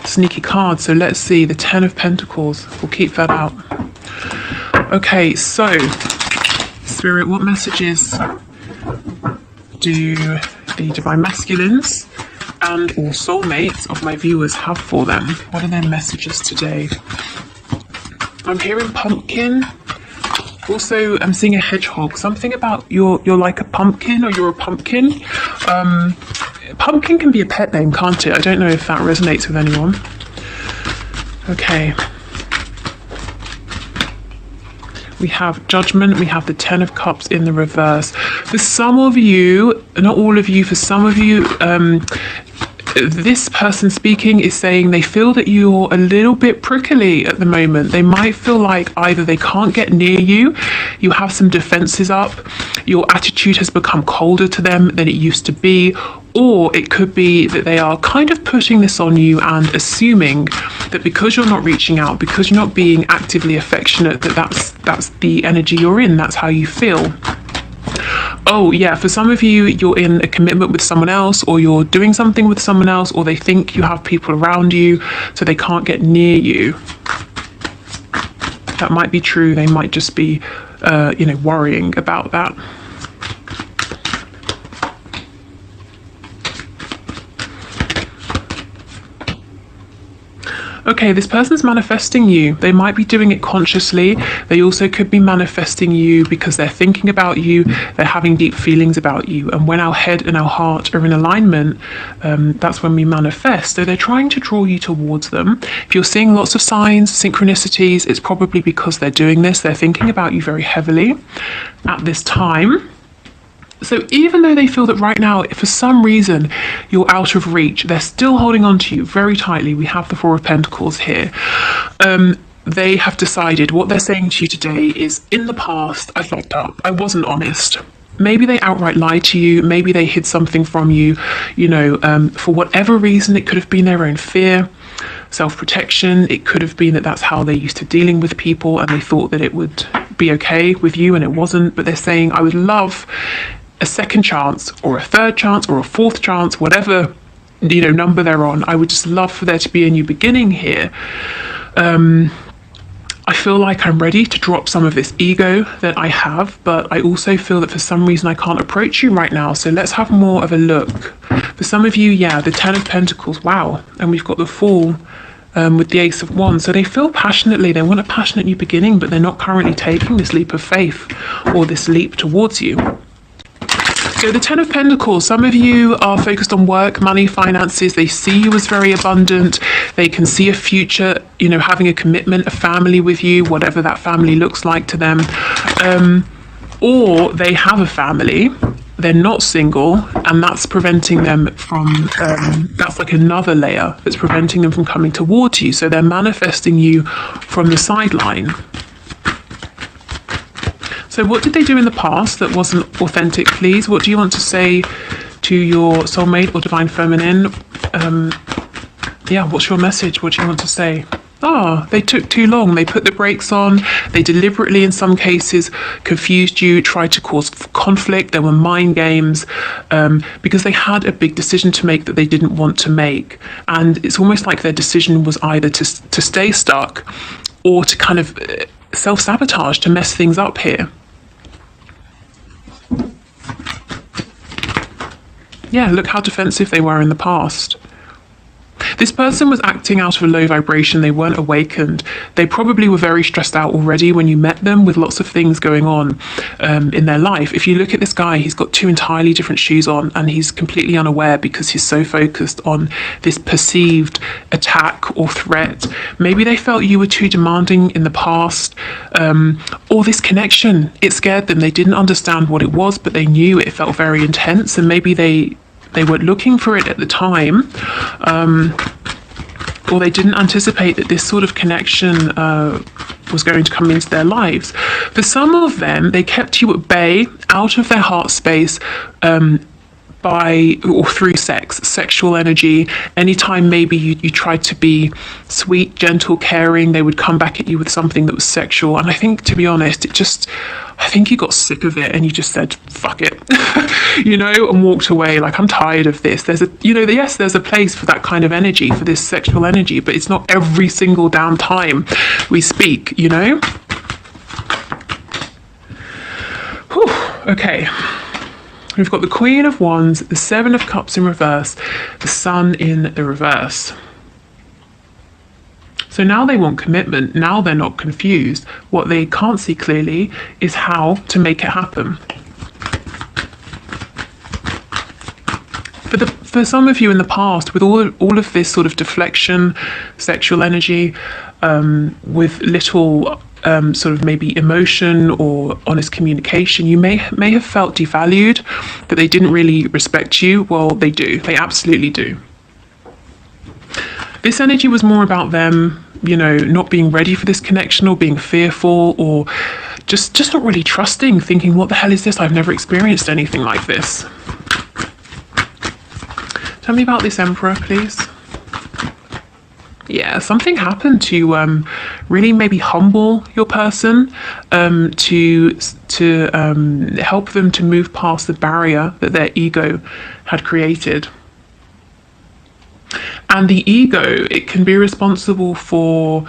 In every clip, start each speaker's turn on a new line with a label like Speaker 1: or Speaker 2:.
Speaker 1: sneaky card. So let's see, the Ten of Pentacles. We'll keep that out. Okay, so Spirit, what messages do the Divine Masculines and or soulmates of my viewers have for them? What are their messages today? I'm hearing pumpkin. Also, I'm seeing a hedgehog. Something about you're like a pumpkin, or you're a pumpkin. Pumpkin can be a pet name, can't it? I don't know if that resonates with anyone. Okay. We have Judgment. We have the Ten of Cups in the reverse. For some of you, not all of you, for some of you, this person speaking is saying they feel that you're a little bit prickly at the moment. They might feel like either they can't get near you, you have some defenses up, your attitude has become colder to them than it used to be, or it could be that they are kind of putting this on you and assuming that because you're not reaching out, because you're not being actively affectionate, that's the energy you're in, that's how you feel. Oh yeah, for some of you, you're in a commitment with someone else, or you're doing something with someone else, or they think you have people around you, so they can't get near you. That might be true. They might just be, worrying about that. Okay, this person's manifesting you. They might be doing it consciously. They also could be manifesting you because they're thinking about you. They're having deep feelings about you. And when our head and our heart are in alignment, that's when we manifest. So they're trying to draw you towards them. If you're seeing lots of signs, synchronicities, it's probably because they're doing this. They're thinking about you very heavily at this time. So even though they feel that right now, if for some reason you're out of reach, they're still holding on to you very tightly. We have the Four of Pentacles here. They have decided what they're saying to you today is, in the past, I fucked up. I wasn't honest. Maybe they outright lied to you. Maybe they hid something from you. For whatever reason, it could have been their own fear, self-protection. It could have been that that's how they're used to dealing with people, and they thought that it would be okay with you, and it wasn't. But they're saying, I would love a second chance, or a third chance, or a fourth chance, whatever number they're on. I would just love for there to be a new beginning here. I feel like I'm ready to drop some of this ego that I have, but I also feel that for some reason I can't approach you right now. So let's have more of a look. For some of you, yeah, the Ten of Pentacles, wow. And we've got the Fool with the Ace of Wands. So they feel passionately, they want a passionate new beginning, but they're not currently taking this leap of faith or this leap towards you. So the Ten of Pentacles, some of you are focused on work, money, finances. They see you as very abundant. They can see a future, having a commitment, a family with you, whatever that family looks like to them. Or they have a family, they're not single, and that's preventing them from, that's like another layer that's preventing them from coming towards you. So they're manifesting you from the sideline. So what did they do in the past that wasn't authentic, please? What do you want to say to your soulmate or divine feminine? What's your message? What do you want to say? They took too long. They put the brakes on. They deliberately, in some cases, confused you, tried to cause conflict. There were mind games because they had a big decision to make that they didn't want to make. And it's almost like their decision was either to stay stuck or to kind of self-sabotage, to mess things up here. Yeah, look how defensive they were in the past. This person was acting out of a low vibration. They weren't awakened. They probably were very stressed out already when you met them, with lots of things going on in their life. If you look at this guy, he's got two entirely different shoes on, and he's completely unaware because he's so focused on this perceived attack or threat. Maybe they felt you were too demanding in the past, or this connection, it scared them. They didn't understand what it was, but they knew it felt very intense, and maybe they weren't looking for it at the time, or they didn't anticipate that this sort of connection was going to come into their lives. For some of them, they kept you at bay, out of their heart space, by or through sex, sexual energy. Anytime maybe you tried to be sweet, gentle, caring, they would come back at you with something that was sexual. And I think, to be honest, I think you got sick of it and you just said, fuck it, and walked away. Like, I'm tired of this. There's yes, there's a place for that kind of energy, for this sexual energy, but it's not every single damn time we speak, Whew. Okay. We've got the Queen of Wands, the Seven of Cups in reverse, the Sun in the reverse. So now they want commitment. Now they're not confused. What they can't see clearly is how to make it happen. For some of you in the past, with all of this sort of deflection, sexual energy, with little sort of maybe emotion or honest communication, you may have felt devalued, that they didn't really respect you. Well, they do. They absolutely do. This energy was more about them, not being ready for this connection, or being fearful, or just not really trusting, thinking, what the hell is this? I've never experienced anything like this. Tell me about this Emperor, please. Yeah, something happened to really maybe humble your person, to help them to move past the barrier that their ego had created. And the ego, it can be responsible for,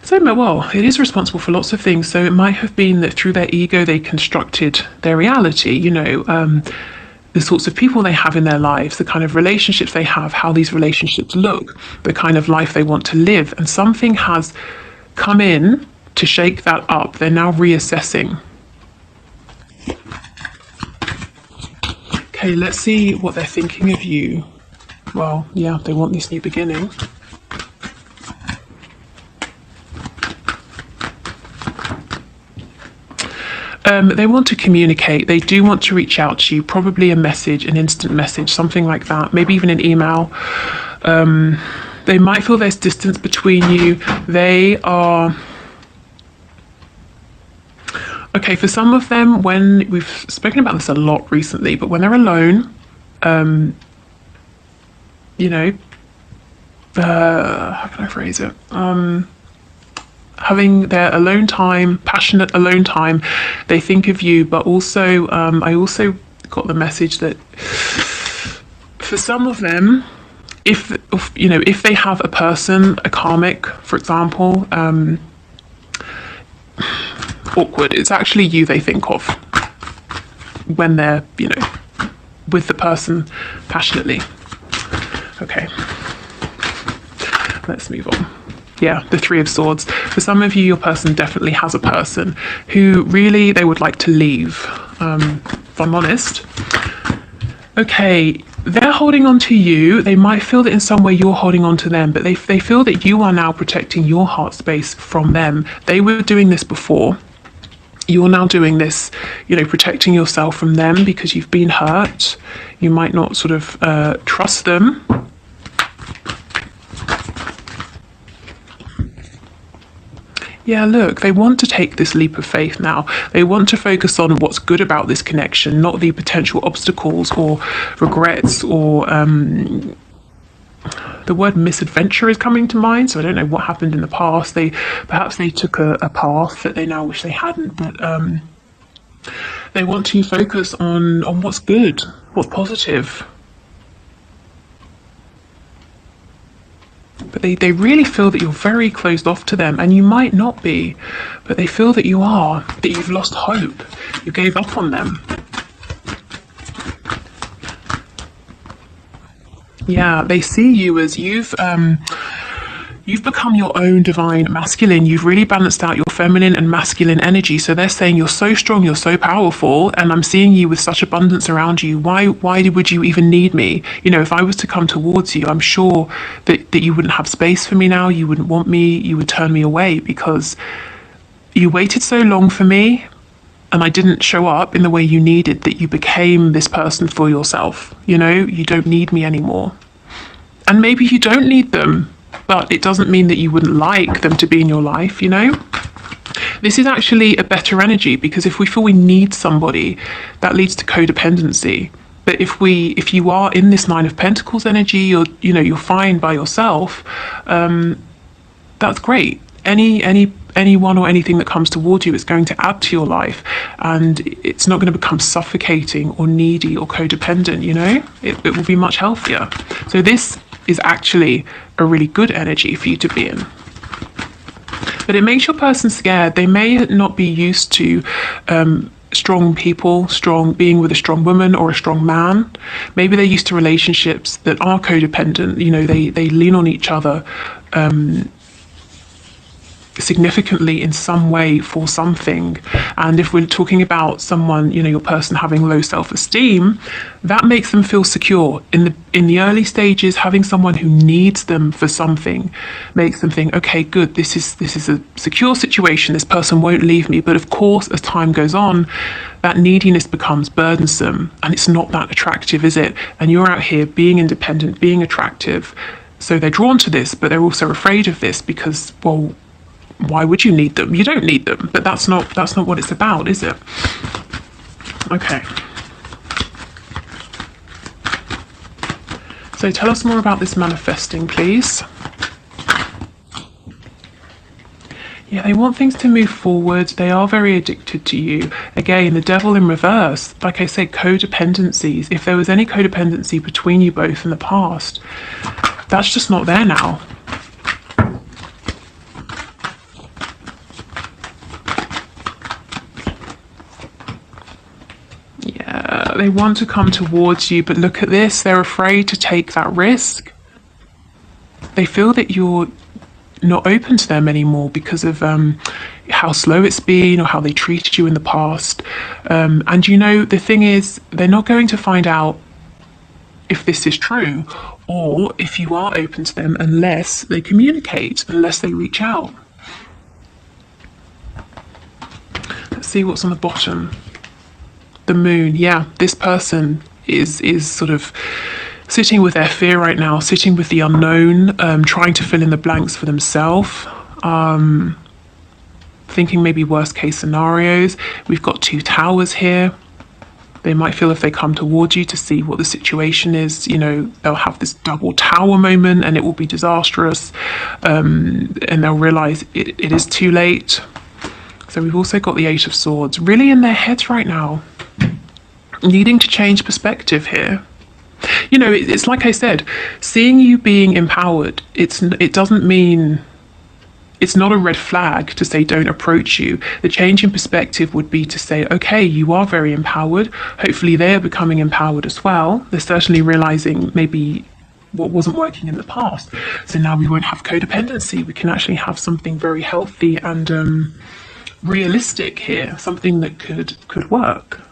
Speaker 1: it is responsible for lots of things. So it might have been that through their ego, they constructed their reality, the sorts of people they have in their lives, the kind of relationships they have, how these relationships look, the kind of life they want to live. And something has come in to shake that up. They're now reassessing. Okay, let's see what they're thinking of you. Well, yeah, they want this new beginning. They want to communicate. They do want to reach out to you, probably a message, an instant message, something like that, maybe even an email. They might feel there's distance between you. They are... Okay, for some of them, when we've spoken about this a lot recently, but when they're alone, how can I phrase it? Having their alone time, passionate alone time, they think of you, but also, I also got the message that for some of them, if they have a person, a karmic, for example, awkward, it's actually you they think of when they're, with the person passionately. Okay, let's move on. Yeah, the Three of Swords. For some of you, your person definitely has a person who really they would like to leave, if I'm honest. Okay, they're holding on to you. They might feel that in some way you're holding on to them, but they feel that you are now protecting your heart space from them. They were doing this before. You're now doing this, protecting yourself from them because you've been hurt. You might not sort of trust them. Yeah, look, they want to take this leap of faith now. They want to focus on what's good about this connection, not the potential obstacles or regrets or the word misadventure is coming to mind. So I don't know what happened in the past. Perhaps they took a path that they now wish they hadn't, but they want to focus on what's good, what's positive. But they really feel that you're very closed off to them, and you might not be, but they feel that you are, that you've lost hope, you gave up on them. Yeah, they see you as you've become your own divine masculine. You've really balanced out your feminine and masculine energy. So they're saying you're so strong, you're so powerful, and I'm seeing you with such abundance around you. Why would you even need me? If I was to come towards you, I'm sure that you wouldn't have space for me now. You wouldn't want me. You would turn me away because you waited so long for me, and I didn't show up in the way you needed, that you became this person for yourself. You don't need me anymore. And maybe you don't need them, but it doesn't mean that you wouldn't like them to be in your life, This is actually a better energy, because if we feel we need somebody, that leads to codependency. But if you are in this Nine of Pentacles energy, you're fine by yourself, that's great. anyone or anything that comes towards you is going to add to your life, and it's not going to become suffocating or needy or codependent. It will be much healthier. So this is actually a really good energy for you to be in. But it makes your person scared. They may not be used to strong people, being with a strong woman or a strong man. Maybe they're used to relationships that are codependent. They lean on each other significantly in some way for something. And if we're talking about someone, your person having low self-esteem, that makes them feel secure. In the early stages, having someone who needs them for something makes them think, okay, good, this is a secure situation, this person won't leave me. But of course, as time goes on, that neediness becomes burdensome, and it's not that attractive, is it? And you're out here being independent, being attractive, so they're drawn to this, but they're also afraid of this because, well, why would you need them? You don't need them, but that's not what it's about, is it? Okay. So tell us more about this manifesting, please. Yeah, they want things to move forward. They are very addicted to you. Again, the devil in reverse. Like I said, codependencies. If there was any codependency between you both in the past, that's just not there now. They want to come towards you, but look at this, they're afraid to take that risk. They feel that you're not open to them anymore because of how slow it's been or how they treated you in the past. And the thing is, they're not going to find out if this is true or if you are open to them unless they communicate, unless they reach out. Let's see what's on the bottom. The moon. Yeah, this person is sort of sitting with their fear right now, sitting with the unknown, trying to fill in the blanks for themselves, thinking maybe worst case scenarios. We've got 2 towers here. They might feel if they come towards you to see what the situation is, they'll have this double tower moment and it will be disastrous, and they'll realize it is too late. So we've also got the 8 of Swords, really in their heads right now, needing to change perspective here. It's like I said, seeing you being empowered, it doesn't mean, it's not a red flag to say don't approach you. The change in perspective would be to say, okay, you are very empowered. Hopefully they're becoming empowered as well. They're certainly realizing maybe what wasn't working in the past. So now we won't have codependency. We can actually have something very healthy and realistic here, something that could work.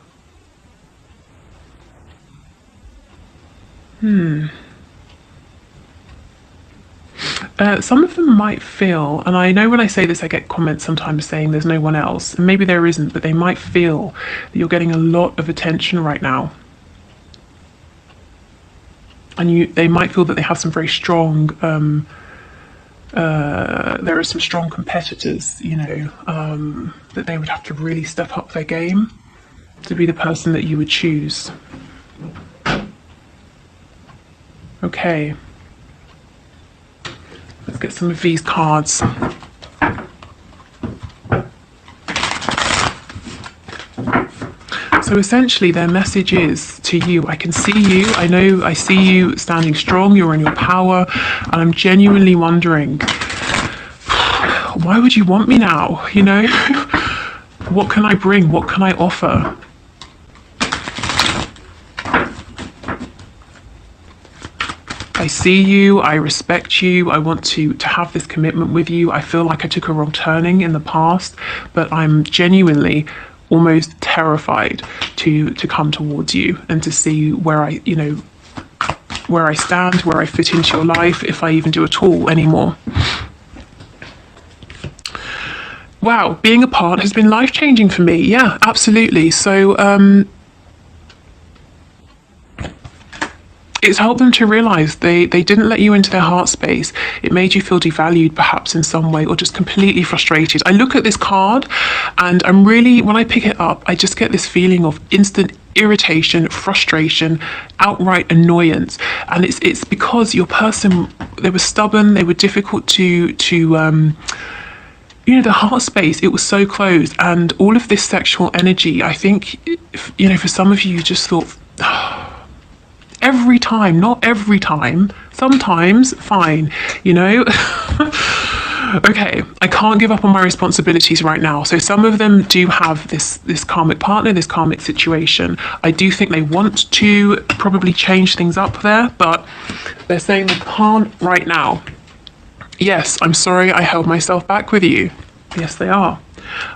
Speaker 1: Some of them might feel, and I know when I say this I get comments sometimes saying there's no one else, and maybe there isn't, but they might feel that you're getting a lot of attention right now. And they might feel that they have some very strong, there are some strong competitors, that they would have to really step up their game to be the person that you would choose. Okay. Let's get some of these cards. So essentially their message is to you, I can see you, I see you standing strong, you're in your power, and I'm genuinely wondering, why would you want me now? What can I bring? What can I offer? I see you, I respect you, I want to have this commitment with you. I feel like I took a wrong turning in the past, but I'm genuinely almost terrified to come towards you and to see where I stand, where I fit into your life, if I even do at all anymore. Wow, being apart has been life-changing for me. Yeah, absolutely. So it's helped them to realize they didn't let you into their heart space. It made you feel devalued perhaps in some way, or just completely frustrated. I look at this card and I'm really, when I pick it up, I just get this feeling of instant irritation, frustration, outright annoyance. And it's because your person, they were stubborn, they were difficult to you know, the heart space, it was so closed, and all of this sexual energy, I think, you know, for some of you, you just thought, every time, not every time, sometimes, fine, you know. Okay, I can't give up on my responsibilities right now. So some of them do have this karmic partner, this karmic situation. I do think they want to probably change things up there, but they're saying they can't right now. Yes, I'm sorry I held myself back with you. Yes, they are.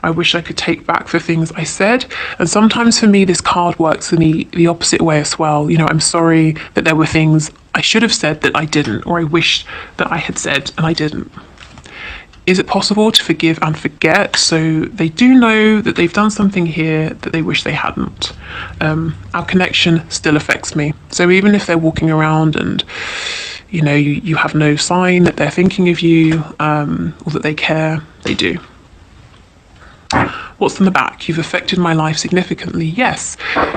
Speaker 1: I wish I could take back the things I said. And sometimes for me, this card works for me the opposite way as well. You know, I'm sorry that there were things I should have said that I didn't, or I wished that I had said and I didn't. Is it possible to forgive and forget? So they do know that they've done something here that they wish they hadn't. Our connection still affects me. So even if they're walking around and, you know, you have no sign that they're thinking of you, or that they care, they do. What's on the back? You've affected my life significantly. Yes.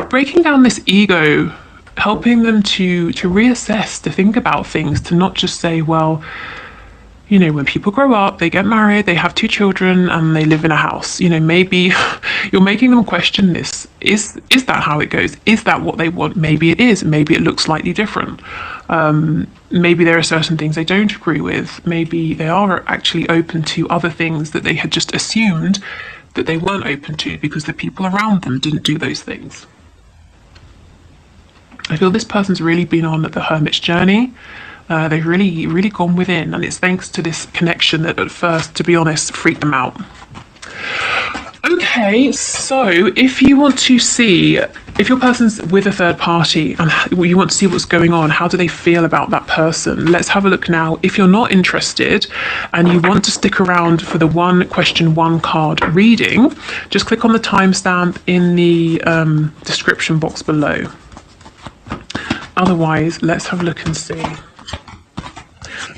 Speaker 1: Breaking down this ego, helping them to reassess, to think about things, to not just say, well, you know, when people grow up, they get married, they have 2 children, and they live in a house. You know, maybe you're making them question this. Is that how it goes? Is that what they want? Maybe it is. Maybe it looks slightly different. Maybe there are certain things they don't agree with. Maybe they are actually open to other things that they had just assumed that they weren't open to because the people around them didn't do those things. I feel this person's really been on the hermit's journey. They've really gone within, and it's thanks to this connection that at first, to be honest, freaked them out. Okay, so if you want to see, if your person's with a third party and you want to see what's going on, how do they feel about that person? Let's have a look now. If you're not interested and you want to stick around for the one question, one card reading, just click on the timestamp in the description box below. Otherwise, let's have a look and see.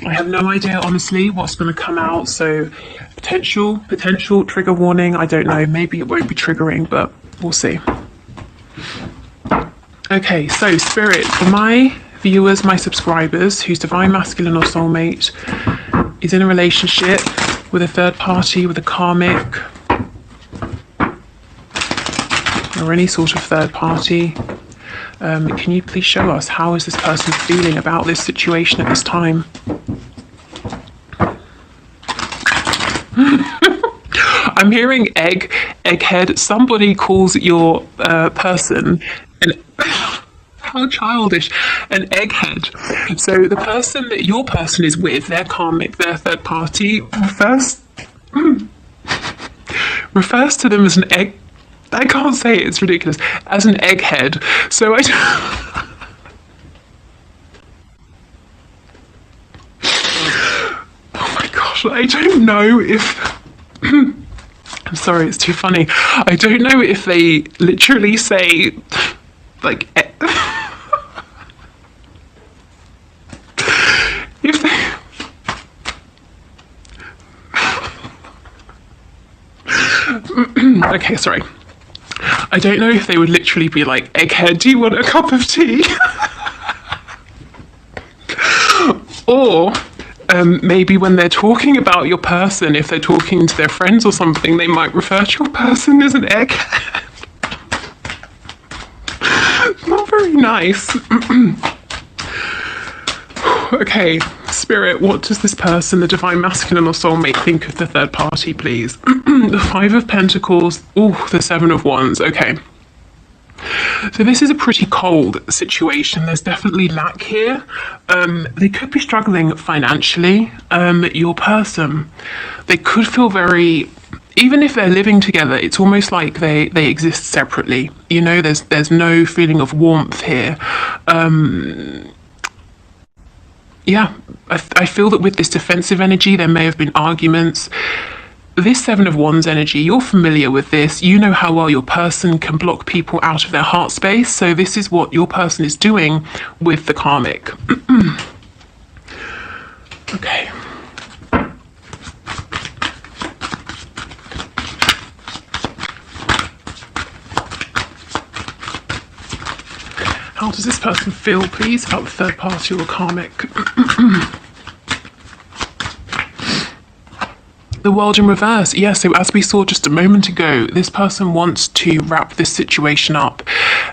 Speaker 1: I have no idea, honestly, what's going to come out. So potential trigger warning. I don't know. Maybe it won't be triggering, but we'll see. Okay, so Spirit, for my viewers, my subscribers, whose divine masculine or soulmate is in a relationship with a third party, with a karmic, or any sort of third party, can you please show us how is this person feeling about this situation at this time? I'm hearing egghead. Somebody calls your person how childish, an egghead. So the person that your person is with, their karmic, their third party, refers to them as an egg. I can't say it, it's ridiculous. As an egghead. So oh my gosh, I don't know if I'm sorry, it's too funny. I don't know if they literally say like if they okay, sorry. I don't know if they would literally be like, egghead, do you want a cup of tea? Or maybe when they're talking about your person, if they're talking to their friends or something, they might refer to your person as an egghead. Not very nice. Okay, Spirit, what does this person, the divine masculine or soulmate, think of the third party, please? The 5 of Pentacles, the 7 of Wands, okay. So this is a pretty cold situation. There's definitely lack here. They could be struggling financially. Your person, they could feel very, even if they're living together, it's almost like they exist separately. You know, there's no feeling of warmth here. Yeah, I feel that with this defensive energy, there may have been arguments. This 7 of Wands energy, you're familiar with this. You know how well your person can block people out of their heart space. So this is what your person is doing with the karmic. Okay. How does this person feel, please, about the third party or karmic? The World in reverse. Yeah, so as we saw just a moment ago, this person wants to wrap this situation up.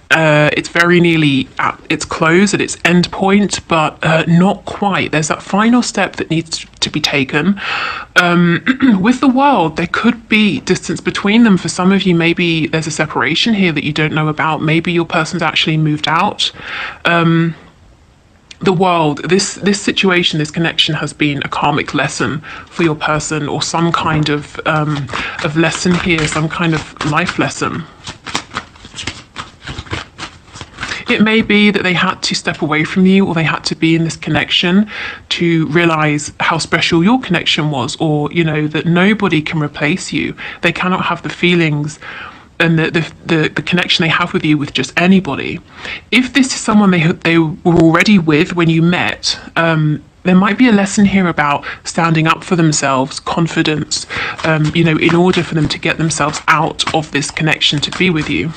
Speaker 1: It's very nearly at its close, at its end point, but not quite. There's that final step that needs to be taken. With the World, there could be distance between them. For some of you, maybe there's a separation here that you don't know about. Maybe your person's actually moved out. The World, this situation, this connection has been a karmic lesson for your person, or some kind of lesson here, some kind of life lesson. It may be that they had to step away from you, or they had to be in this connection to realize how special your connection was, or, you know, that nobody can replace you. They cannot have the feelings and the connection they have with you with just anybody. If this is someone they were already with when you met, there might be a lesson here about standing up for themselves, confidence, you know, in order for them to get themselves out of this connection to be with you.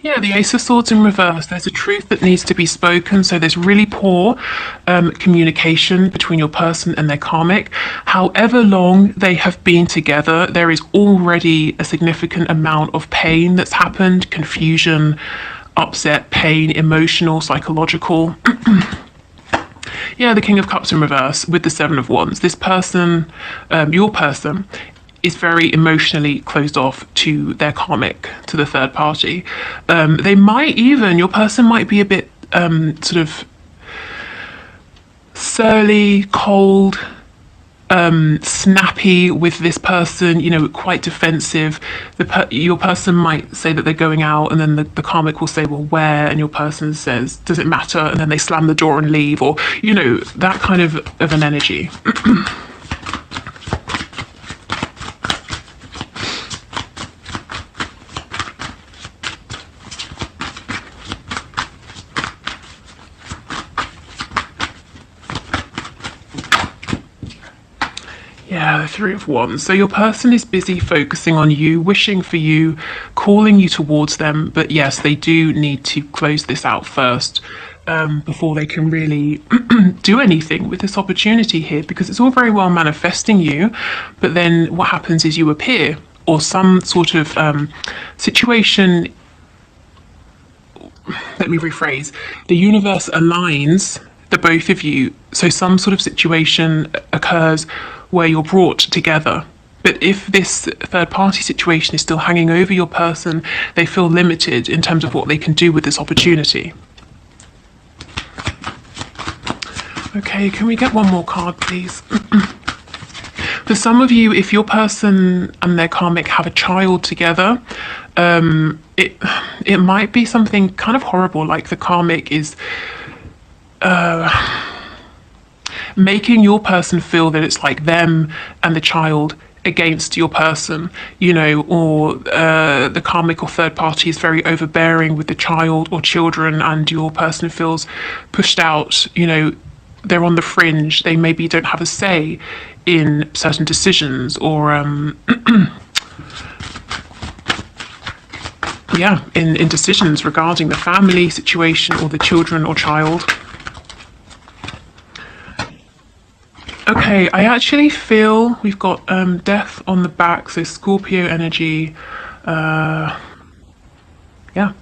Speaker 1: Yeah, the Ace of Swords in reverse. There's a truth that needs to be spoken. So there's really poor communication between your person and their karmic. However long they have been together, there is already a significant amount of pain that's happened, confusion, upset, pain, emotional, psychological. Yeah, the King of Cups in reverse with the Seven of Wands. This person, your person, is very emotionally closed off to their karmic, to the third party. They might even, your person might be a bit sort of surly, cold, snappy with this person, you know, quite defensive. Your person might say that they're going out, and then the karmic will say, well, where? And your person says, does it matter? And then they slam the door and leave, or, you know, that kind of an energy. Yeah, the Three of Wands. So your person is busy focusing on you, wishing for you, calling you towards them. But yes, they do need to close this out first before they can really do anything with this opportunity here, because it's all very well manifesting you. But then what happens is you appear, or some sort of situation. Let me rephrase. The universe aligns the both of you. So some sort of situation occurs where you're brought together. But if this third party situation is still hanging over your person, they feel limited in terms of what they can do with this opportunity. Okay, can we get one more card, please? For some of you, if your person and their karmic have a child together, it might be something kind of horrible, like the karmic is making your person feel that it's like them and the child against your person, you know, or the karmic or third party is very overbearing with the child or children, and your person feels pushed out, you know, they're on the fringe, they maybe don't have a say in certain decisions, or yeah, in decisions regarding the family situation or the children or child. Okay, I actually feel we've got death on the back, so Scorpio energy. Yeah.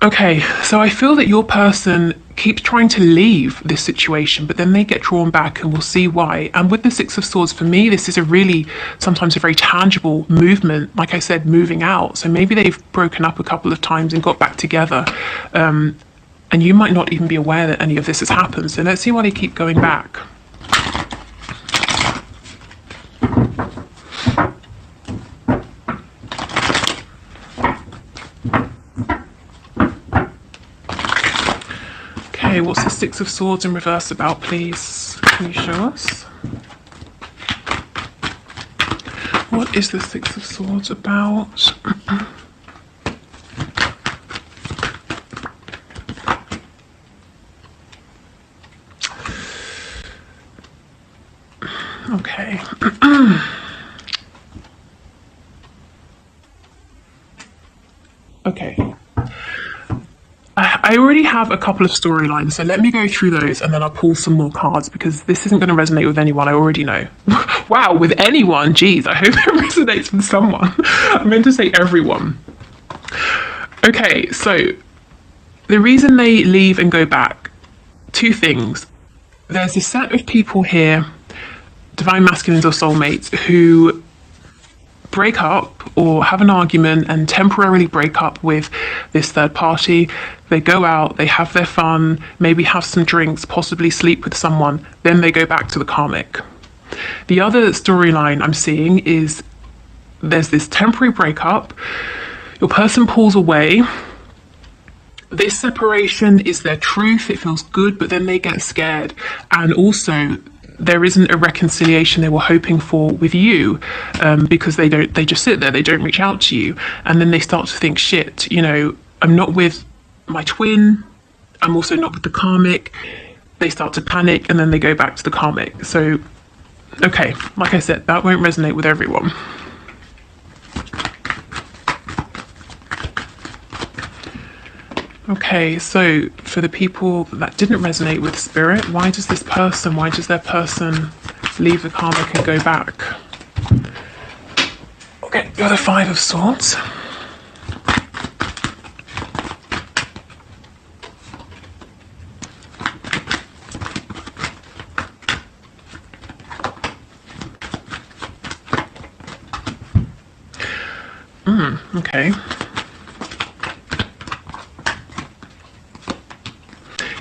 Speaker 1: Okay, so I feel that your person keeps trying to leave this situation, but then they get drawn back, and we'll see why. And with the Six of Swords, for me, this is a really, sometimes a very tangible movement, like I said, moving out. So maybe they've broken up a couple of times and got back together. And you might not even be aware that any of this has happened. So let's see why they keep going back. Okay, what's the Six of Swords in reverse about, please? Can you show us? What is the Six of Swords about? Okay. Okay. I already have a couple of storylines, so let me go through those and then I'll pull some more cards because this isn't going to resonate with anyone, I already know. Wow, with anyone? Geez, I hope it resonates with someone. I meant to say everyone. Okay, so the reason they leave and go back, two things. There's a set of people here, divine masculines or soulmates, who break up or have an argument and temporarily break up with this third party. They go out, they have their fun, maybe have some drinks, possibly sleep with someone, then they go back to the karmic. The other storyline I'm seeing is there's this temporary breakup, your person pulls away, this separation is their truth, it feels good, but then they get scared, and also there isn't a reconciliation they were hoping for with you, because they just sit there, they don't reach out to you, and then they start to think, shit, you know, I'm not with my twin, I'm also not with the karmic. They start to panic and then they go back to the karmic. So, okay, like I said, that won't resonate with everyone. Okay, so for the people that didn't resonate with spirit, why does their person leave the karmic and go back? Okay, you're the Five of Swords. Okay.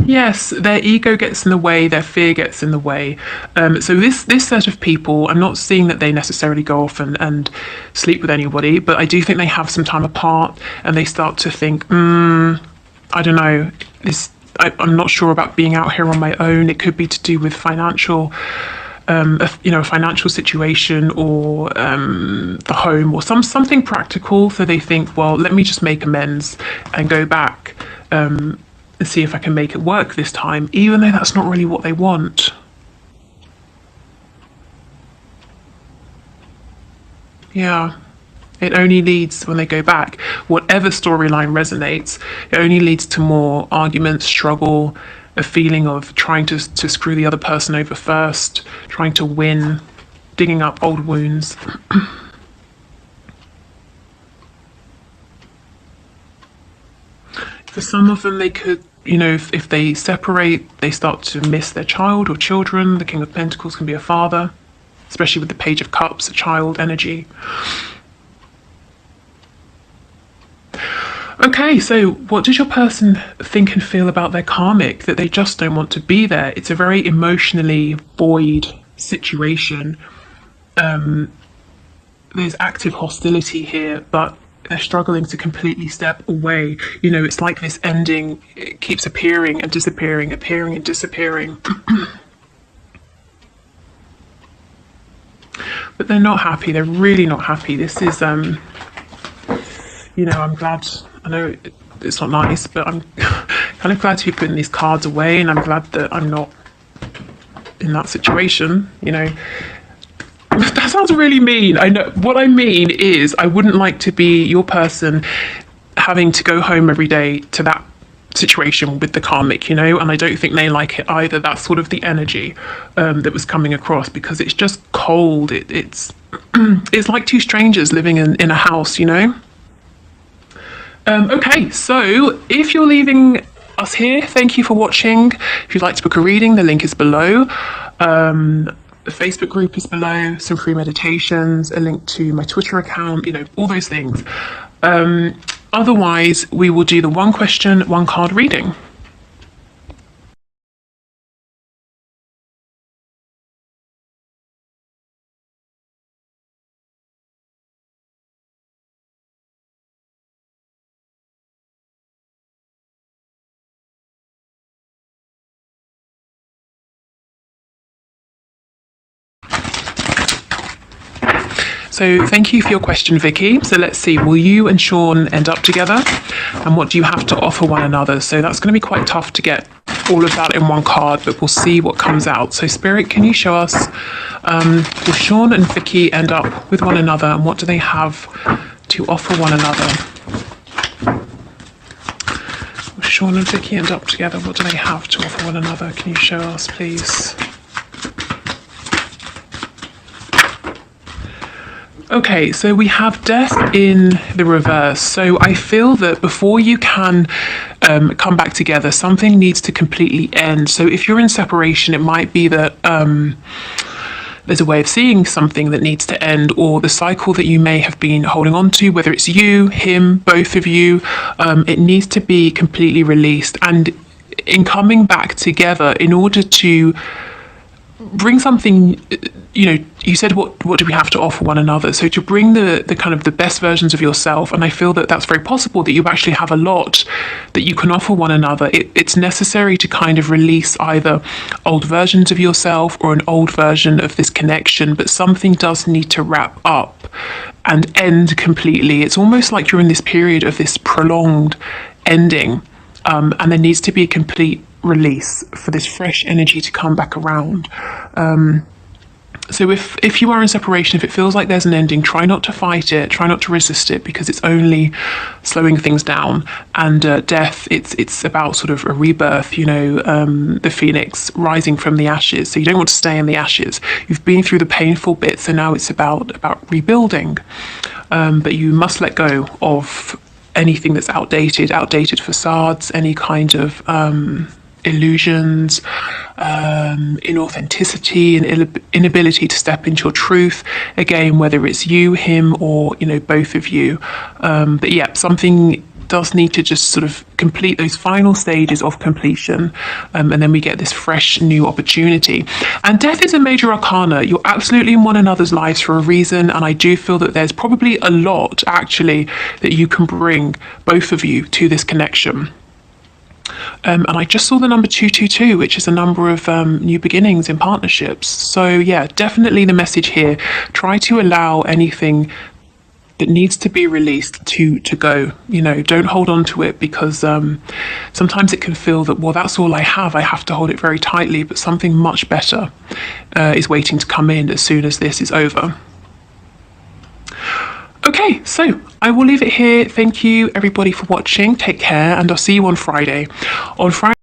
Speaker 1: Yes, their ego gets in the way, their fear gets in the way. So this set of people, I'm not seeing that they necessarily go off and sleep with anybody, but I do think they have some time apart and they start to think, I don't know, I'm not sure about being out here on my own. It could be to do with financial, a financial situation or the home or something practical. So they think, well, let me just make amends and go back. And see if I can make it work this time, even though that's not really what they want. Yeah, it only leads, when they go back, whatever storyline resonates, it only leads to more arguments, struggle, a feeling of trying to screw the other person over first, trying to win, digging up old wounds. For some of them, they could, if they separate, they start to miss their child or children. The King of Pentacles can be a father, especially with the Page of Cups, a child energy. Okay, so what does your person think and feel about their karmic? That they just don't want to be there. It's a very emotionally void situation. There's active hostility here, but they're struggling to completely step away. It's like this ending, it keeps appearing and disappearing, appearing and disappearing. But they're not happy. They're really not happy. This is, I'm glad, I know it's not nice, but I'm kind of glad to be putting these cards away, and I'm glad that I'm not in that situation, That sounds really mean. I know. What I mean is I wouldn't like to be your person having to go home every day to that situation with the karmic, and I don't think they like it either. That's sort of the energy that was coming across, because it's just cold. It's it's like two strangers living in a house, Okay, so if you're leaving us here, thank you for watching. If you'd like to book a reading, the link is below. The Facebook group is below, some free meditations, a link to my Twitter account, all those things. Otherwise, we will do the one question, one card reading. So thank you for your question, Vicky. So let's see, will you and Sean end up together? And what do you have to offer one another? So that's going to be quite tough to get all of that in one card, but we'll see what comes out. So Spirit, can you show us, will Sean and Vicky end up with one another, and what do they have to offer one another? Will Sean and Vicky end up together, what do they have to offer one another? Can you show us, please? Okay, so we have death in the reverse. So I feel that before you can come back together, something needs to completely end. So if you're in separation, it might be that there's a way of seeing something that needs to end, or the cycle that you may have been holding on to, whether it's you, him, both of you, it needs to be completely released. And in coming back together, in order to bring something, you know, you said what do we have to offer one another, so to bring the kind of the best versions of yourself, and I feel that that's very possible, that you actually have a lot that you can offer one another. It's necessary to kind of release either old versions of yourself or an old version of this connection, but something does need to wrap up and end completely. It's almost like you're in this period of this prolonged ending, and there needs to be a complete release for this fresh energy to come back around. So if you are in separation, if it feels like there's an ending, try not to fight it, try not to resist it, because it's only slowing things down. And death, it's about sort of a rebirth, you know, the phoenix rising from the ashes. So you don't want to stay in the ashes. You've been through the painful bits, so now it's about rebuilding. But you must let go of anything that's outdated facades, any kind of illusions, inauthenticity, and inability to step into your truth. Again, whether it's you, him, or, you know, both of you. But yeah, something does need to just sort of complete those final stages of completion, and then we get this fresh new opportunity. And death is a major arcana. You're absolutely in one another's lives for a reason, and I do feel that there's probably a lot actually that you can bring, both of you, to this connection. And I just saw the number 222, which is a number of new beginnings in partnerships. So yeah, definitely the message here, try to allow anything that needs to be released to go. You know, don't hold on to it, because sometimes it can feel that, well, that's all I have to hold it very tightly, but something much better is waiting to come in as soon as this is over. Okay, so I will leave it here. Thank you everybody for watching. Take care, and I'll see you on Friday. On Friday